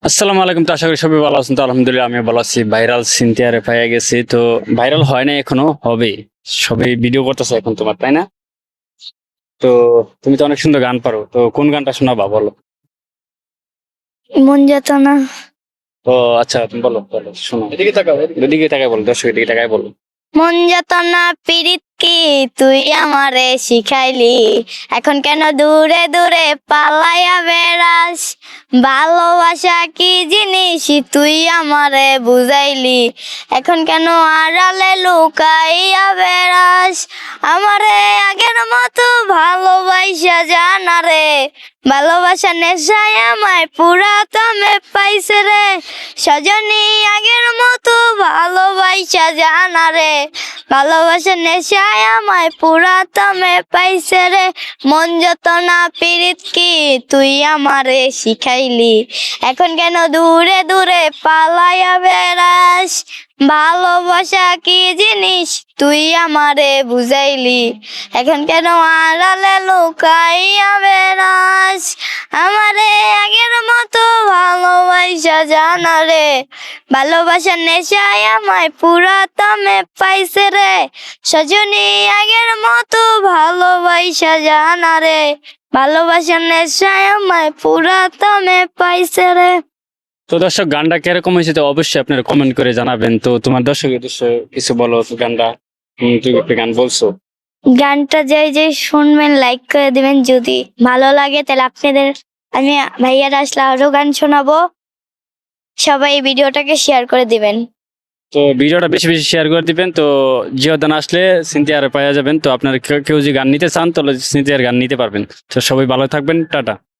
আসসালামু আলাইকুম। তো আশা করি সবাই ভালো আছেন। তো আলহামদুলিল্লাহ আমি ভালো আছি। ভাইরাল সিনথিয়ারে পাইয়া গেছি, তো ভাইরাল হয় না এখনো, হবে। সবাই ভিডিও করতেছে এখন তোমার, তাই না? তো তুমি তো অনেক সুন্দর গান পারো, তো কোন গানটা শোনাবা বলো? মন যেত না। তো আচ্ছা, তুমি বলো বলো, শোনো। এদিকে তাকাও, এদিকে তাকায় বলো, দর্শক এদিকে তাকায় বলো। মন যেত না পিরিত কি তুই আমারে শিখাইলি, এখন কেন দূরে দূরে পালাইয়া বেড়াস? ভালোবাসা কি জিনিস তুই আমারে বুঝাইলি, এখন কেন আড়ালে লুকাইয়া বেড়াস? আমারে আগের মতো ভালোবাসা জানা রে, ভালোবাসা নেশায় আমায় পুরা দমে পাইছে রে। সজনী আগের মতো ভালোবাসা জানা রে, ভালোবাসা নেশায় আমায় পুরা দমে পাইছে রে। মন যত না পিরিত কি তুই আমারে শিখাইলি, এখন কেন দূরে দূরে পালাইয়া বেড়াস? ভালোবাসা কি জিনিস তুই আমারে বুঝাইলি, এখন কেন আড়ালে লুকাইয়া বেড়াস? আমারে আগের মতো ভালোবাসা জানা রে, ভালোবাসা নেশায় আমায় পুরা দমে পাইছে রে। সজনী আগের মতো ভালোবাসা জানা রে, ভালোবাসা নেশায় আমায় পুরা দমে পাইছে রে। তো দর্শক, গানটা কিরকম হয়েছে তো অবশ্যই আপনারা কমেন্ট করে জানাবেন। তো তোমার দর্শকের উদ্দেশ্য কিছু বলো তো গানটা। তুমি একটা গান বলছো। গানটা যে শুনবেন লাইক করে দিবেন, যদি ভালো লাগে তাহলে আপনাদের আমি ভাইয়ারা আসলে আরো গান শোনাবো। সবাই এই ভিডিওটাকে শেয়ার করে দিবেন। তো ভিডিওটা বেশি বেশি শেয়ার করে দিবেন। তো জিওদান আসলে সিনথিয়ার পাওয়া যাবেন। তো আপনারা কেউ কেউ যদি গান নিতে চান তাহলে সিনথিয়ার গান নিতে পারবেন। তো সবাই ভালো থাকবেন, টাটা।